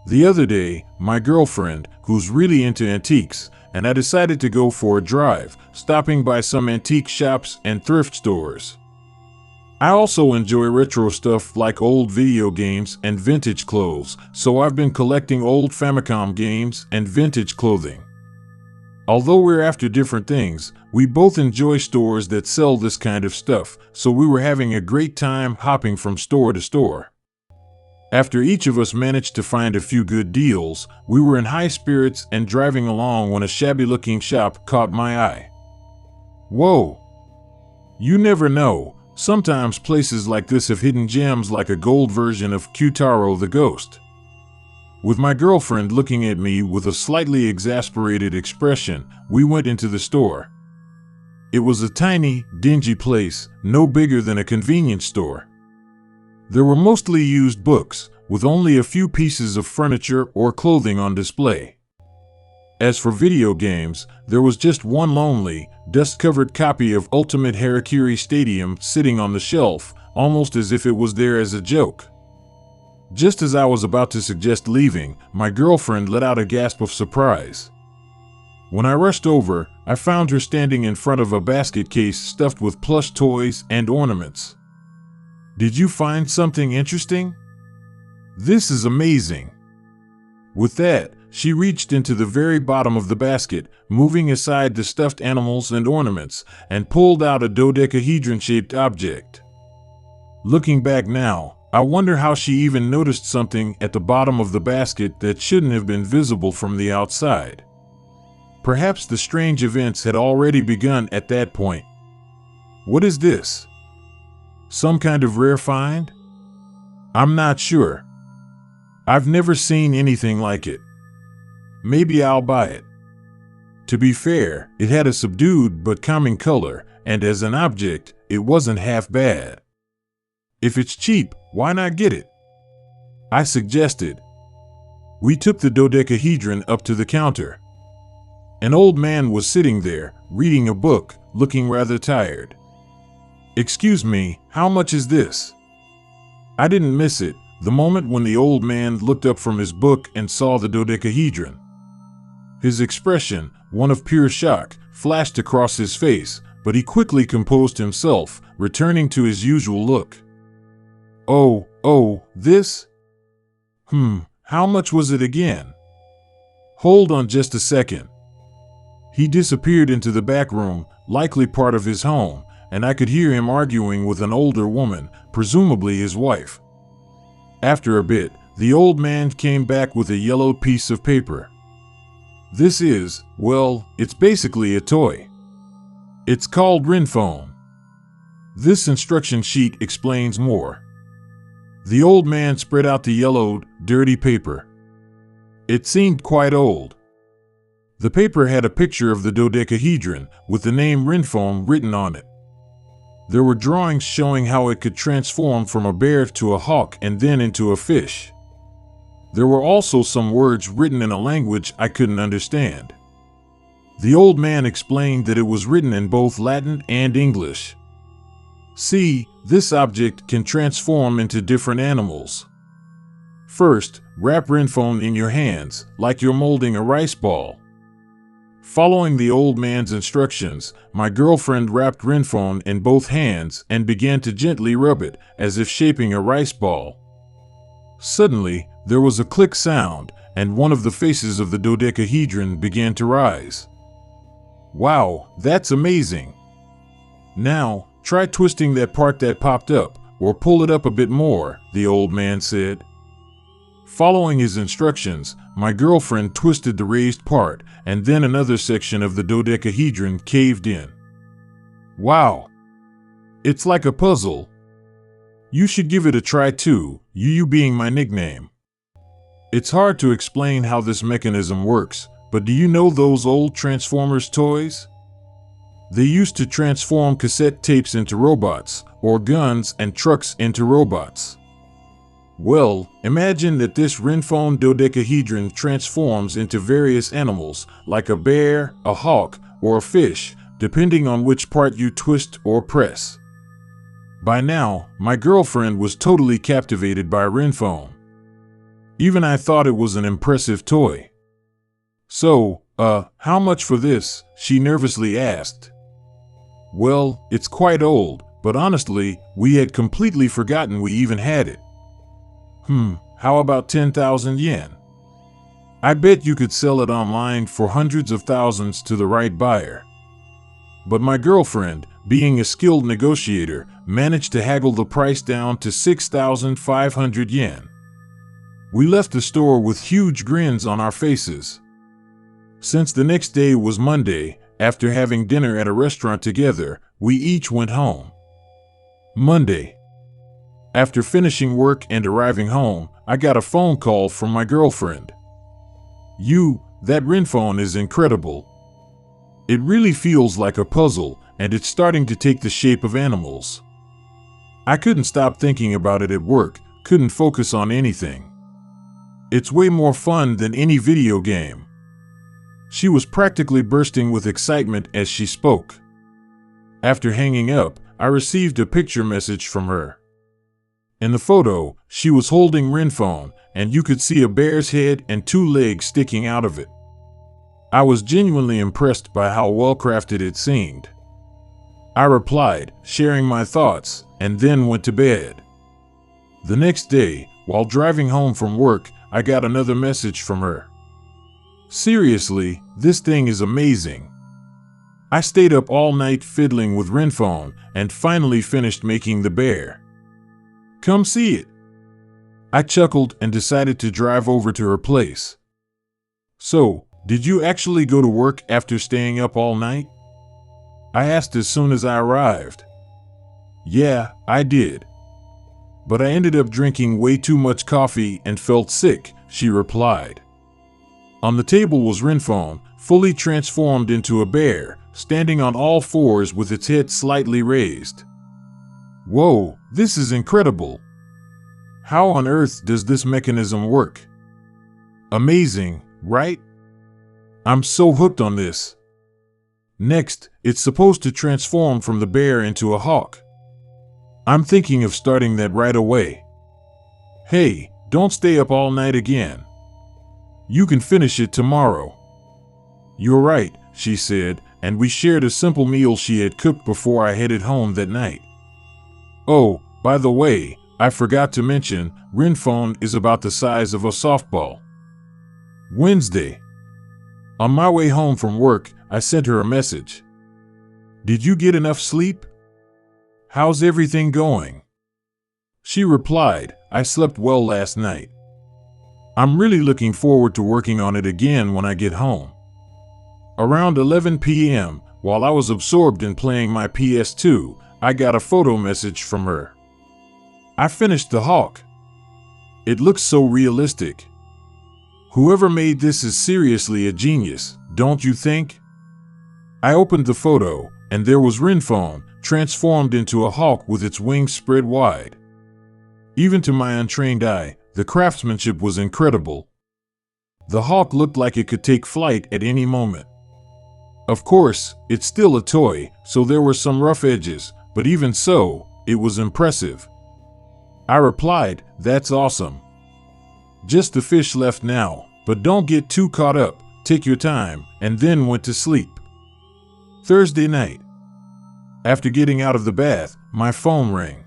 The other day, my girlfriend, who's really into antiques, and I decided to go for a drive, stopping by some antique shops and thrift stores. I also enjoy retro stuff like old video games and vintage clothes, so I've been collecting old Famicom games and vintage clothing. Although we're after different things, we both enjoy stores that sell this kind of stuff, so we were having a great time hopping from store to store. After each of us managed to find a few good deals, we were in high spirits and driving along when a shabby-looking shop caught my eye. Whoa! You never know, sometimes places like this have hidden gems like a gold version of Q-Taro the Ghost. With my girlfriend looking at me with a slightly exasperated expression, we went into the store. It was a tiny, dingy place, no bigger than a convenience store. There were mostly used books, with only a few pieces of furniture or clothing on display. As for video games, there was just one lonely, dust-covered copy of Ultimate Harakiri Stadium sitting on the shelf, almost as if it was there as a joke. Just as I was about to suggest leaving, my girlfriend let out a gasp of surprise. When I rushed over, I found her standing in front of a basket case stuffed with plush toys and ornaments. Did you find something interesting? This is amazing. With that, she reached into the very bottom of the basket, moving aside the stuffed animals and ornaments, and pulled out a dodecahedron-shaped object. Looking back now, I wonder how she even noticed something at the bottom of the basket that shouldn't have been visible from the outside. Perhaps the strange events had already begun at that point. What is this? Some kind of rare find? I'm not sure. I've never seen anything like it. Maybe I'll buy it. To be fair, it had a subdued but calming color, and as an object, it wasn't half bad. If it's cheap, why not get it? I suggested. We took the dodecahedron up to the counter. An old man was sitting there, reading a book, looking rather tired. Excuse me, how much is this? I didn't miss it, the moment when the old man looked up from his book and saw the dodecahedron. His expression, one of pure shock, flashed across his face, but he quickly composed himself, returning to his usual look. Oh, this? How much was it again? Hold on just a second. He disappeared into the back room, likely part of his home, and I could hear him arguing with an older woman, presumably his wife. After a bit, the old man came back with a yellow piece of paper. This is, well, it's basically a toy. It's called RINFONE. This instruction sheet explains more. The old man spread out the yellowed, dirty paper. It seemed quite old. The paper had a picture of the dodecahedron, with the name RINFONE written on it. There were drawings showing how it could transform from a bear to a hawk and then into a fish. There were also some words written in a language I couldn't understand. The old man explained that it was written in both Latin and English. See, this object can transform into different animals. First, wrap RINFONE in your hands, like you're molding a rice ball. Following the old man's instructions, my girlfriend wrapped RINFONE in both hands and began to gently rub it, as if shaping a rice ball. Suddenly, there was a click sound, and one of the faces of the dodecahedron began to rise. Wow, that's amazing! Now, try twisting that part that popped up, or pull it up a bit more, the old man said. Following his instructions, my girlfriend twisted the raised part, and then another section of the dodecahedron caved in. Wow! It's like a puzzle. You should give it a try too, you being my nickname. It's hard to explain how this mechanism works, but do you know those old Transformers toys? They used to transform cassette tapes into robots, or guns and trucks into robots. Well, imagine that this RINFONE dodecahedron transforms into various animals, like a bear, a hawk, or a fish, depending on which part you twist or press. By now, my girlfriend was totally captivated by RINFONE. Even I thought it was an impressive toy. So, how much for this? She nervously asked. Well, it's quite old, but honestly, we had completely forgotten we even had it. How about 10,000 yen? I bet you could sell it online for hundreds of thousands to the right buyer. But my girlfriend, being a skilled negotiator, managed to haggle the price down to 6,500 yen. We left the store with huge grins on our faces. Since the next day was Monday, after having dinner at a restaurant together, we each went home. Monday. After finishing work and arriving home, I got a phone call from my girlfriend. That RINFONE is incredible. It really feels like a puzzle, and it's starting to take the shape of animals. I couldn't stop thinking about it at work, couldn't focus on anything. It's way more fun than any video game. She was practically bursting with excitement as she spoke. After hanging up, I received a picture message from her. In the photo, she was holding RINFONE, and you could see a bear's head and 2 legs sticking out of it. I was genuinely impressed by how well crafted it seemed. I replied, sharing my thoughts, and then went to bed. The next day, while driving home from work, I got another message from her. Seriously, this thing is amazing. I stayed up all night fiddling with RINFONE and finally finished making the bear. Come see it. I chuckled and decided to drive over to her place. So, did you actually go to work after staying up all night? I asked as soon as I arrived. Yeah, I did. But I ended up drinking way too much coffee and felt sick, she replied. On the table was RINFONE, fully transformed into a bear, standing on all fours with its head slightly raised. Whoa, this is incredible. How on earth does this mechanism work? Amazing, right? I'm so hooked on this. Next, it's supposed to transform from the bear into a hawk. I'm thinking of starting that right away. Hey, don't stay up all night again. You can finish it tomorrow. You're right, she said, and we shared a simple meal she had cooked before I headed home that night. Oh, by the way, I forgot to mention, RINFONE is about the size of a softball. Wednesday. On my way home from work, I sent her a message. Did you get enough sleep? How's everything going? She replied, I slept well last night. I'm really looking forward to working on it again when I get home. Around 11 p.m., while I was absorbed in playing my PS2, I got a photo message from her. I finished the hawk. It looks so realistic. Whoever made this is seriously a genius, don't you think? I opened the photo, and there was RINFONE, transformed into a hawk with its wings spread wide. Even to my untrained eye, the craftsmanship was incredible. The hawk looked like it could take flight at any moment. Of course, it's still a toy, so there were some rough edges, but even so, it was impressive. I replied, that's awesome. Just the fish left now, but don't get too caught up, take your time, and then went to sleep. Thursday night. After getting out of the bath, my phone rang.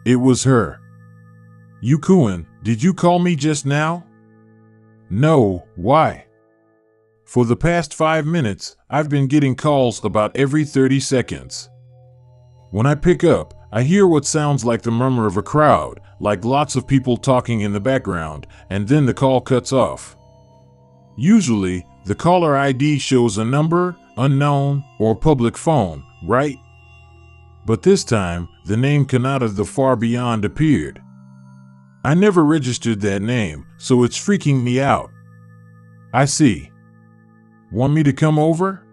It was her. Yukuin, did you call me just now? No, why? For the past 5 minutes, I've been getting calls about every 30 seconds. When I pick up, I hear what sounds like the murmur of a crowd, like lots of people talking in the background, and then the call cuts off. Usually, the caller ID shows a number, unknown, or public phone, right? But this time, the name Kanata the Far Beyond appeared. I never registered that name, so it's freaking me out. I see. Want me to come over?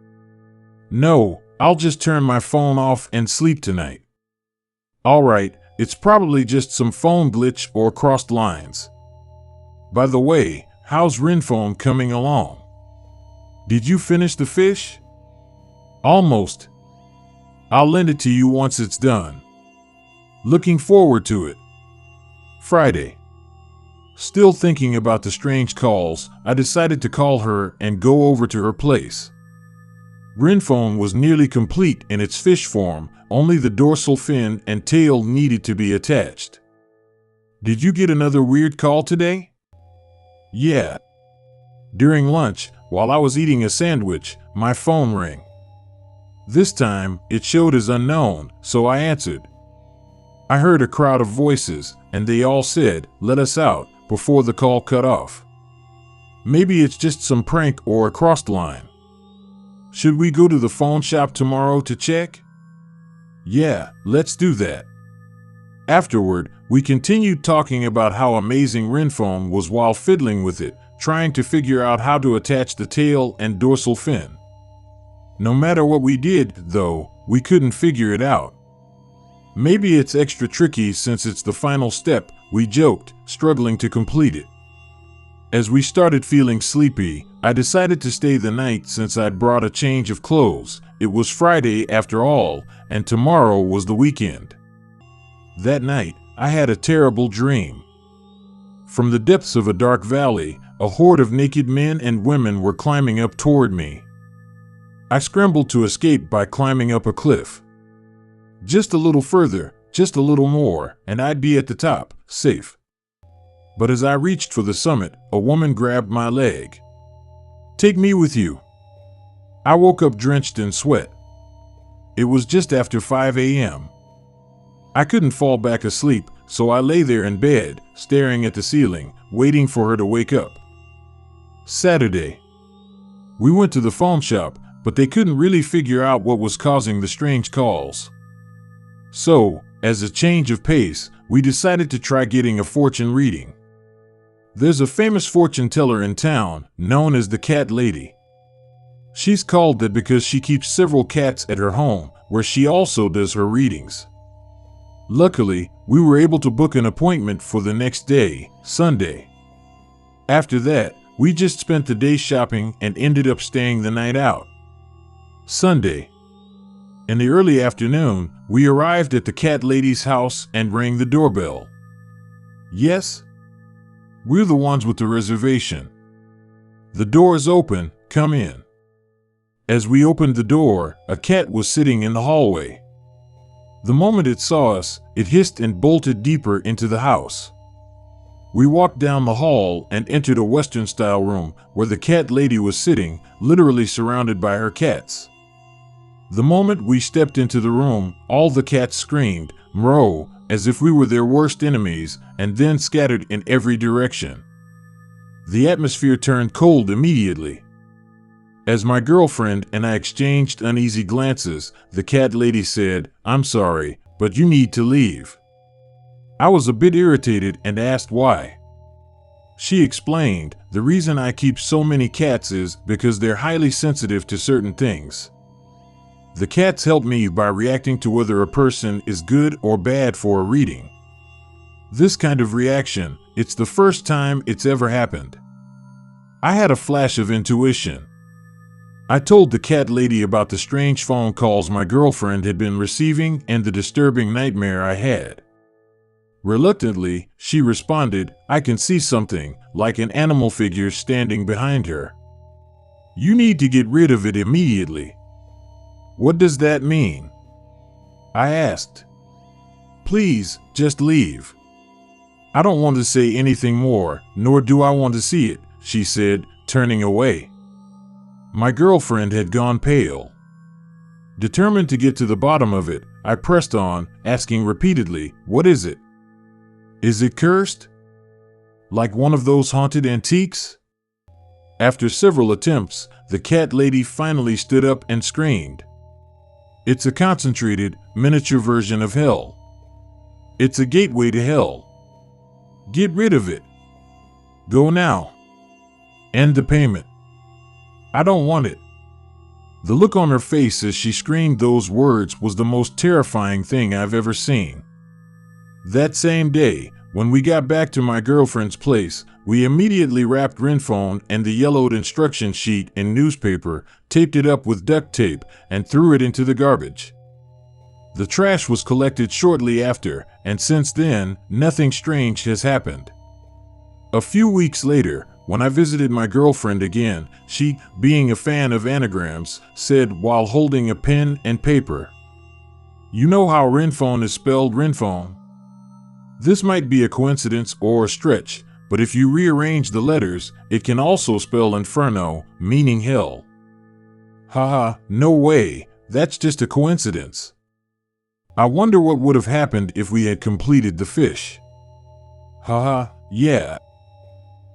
No, I'll just turn my phone off and sleep tonight. Alright, it's probably just some phone glitch or crossed lines. By the way, how's RINFONE coming along? Did you finish the fish? Almost. I'll lend it to you once it's done. Looking forward to it. Friday. Still thinking about the strange calls, I decided to call her and go over to her place. RINFONE was nearly complete in its fish form, only the dorsal fin and tail needed to be attached. Did you get another weird call today? Yeah. During lunch, while I was eating a sandwich, my phone rang. This time, it showed as unknown, so I answered. I heard a crowd of voices, and they all said, "Let us out," before the call cut off. Maybe it's just some prank or a crossed line. Should we go to the phone shop tomorrow to check? Yeah, let's do that. Afterward, we continued talking about how amazing RINFONE was while fiddling with it, trying to figure out how to attach the tail and dorsal fin. No matter what we did, though, we couldn't figure it out. Maybe it's extra tricky since it's the final step, we joked, struggling to complete it. As we started feeling sleepy, I decided to stay the night since I'd brought a change of clothes. It was Friday after all, and tomorrow was the weekend. That night, I had a terrible dream. From the depths of a dark valley, a horde of naked men and women were climbing up toward me. I scrambled to escape by climbing up a cliff. Just a little further, just a little more, and I'd be at the top, safe. But as I reached for the summit, a woman grabbed my leg. "Take me with you." I woke up drenched in sweat. It was just after 5 a.m. I couldn't fall back asleep, so I lay there in bed, staring at the ceiling, waiting for her to wake up. Saturday. We went to the phone shop, but they couldn't really figure out what was causing the strange calls. So, as a change of pace, we decided to try getting a fortune reading. There's a famous fortune teller in town, known as the Cat Lady. She's called that because she keeps several cats at her home, where she also does her readings. Luckily, we were able to book an appointment for the next day, Sunday. After that, we just spent the day shopping and ended up staying the night out. Sunday. In the early afternoon, we arrived at the Cat Lady's house and rang the doorbell. Yes? We're the ones with the reservation. The door is open, come in. As we opened the door, a cat was sitting in the hallway. The moment it saw us, it hissed and bolted deeper into the house. We walked down the hall and entered a Western-style room where the Cat Lady was sitting, literally surrounded by her cats. The moment we stepped into the room, all the cats screamed, "Mro," as if we were their worst enemies, and then scattered in every direction. The atmosphere turned cold immediately. As my girlfriend and I exchanged uneasy glances, the Cat Lady said, "I'm sorry, but you need to leave." I was a bit irritated and asked why. She explained, "The reason I keep so many cats is because they're highly sensitive to certain things. The cats help me by reacting to whether a person is good or bad for a reading. This kind of reaction, it's the first time it's ever happened." I had a flash of intuition. I told the Cat Lady about the strange phone calls my girlfriend had been receiving and the disturbing nightmare I had. Reluctantly, she responded, "I can see something, like an animal figure standing behind her. You need to get rid of it immediately." "What does that mean?" I asked. "Please, just leave." "I don't want to say anything more, nor do I want to see it," she said, turning away. My girlfriend had gone pale. Determined to get to the bottom of it, I pressed on, asking repeatedly, "What is it? Is it cursed? Like one of those haunted antiques?" After several attempts, the Cat Lady finally stood up and screamed. "It's a concentrated, miniature version of hell. It's a gateway to hell. Get rid of it. Go now. End the payment. I don't want it." The look on her face as she screamed those words was the most terrifying thing I've ever seen. That same day, when we got back to my girlfriend's place, we immediately wrapped RINFONE and the yellowed instruction sheet in newspaper, taped it up with duct tape, and threw it into the garbage. The trash was collected shortly after, and since then, nothing strange has happened. A few weeks later, when I visited my girlfriend again, she, being a fan of anagrams, said while holding a pen and paper, "You know how RINFONE is spelled RINFONE? This might be a coincidence or a stretch, but if you rearrange the letters, it can also spell inferno, meaning hell." Haha, no way, that's just a coincidence. I wonder what would have happened if we had completed the fish. Haha, yeah.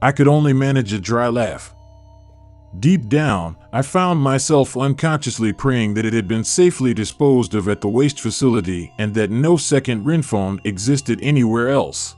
I could only manage a dry laugh. Deep down, I found myself unconsciously praying that it had been safely disposed of at the waste facility and that no second RINFONE existed anywhere else.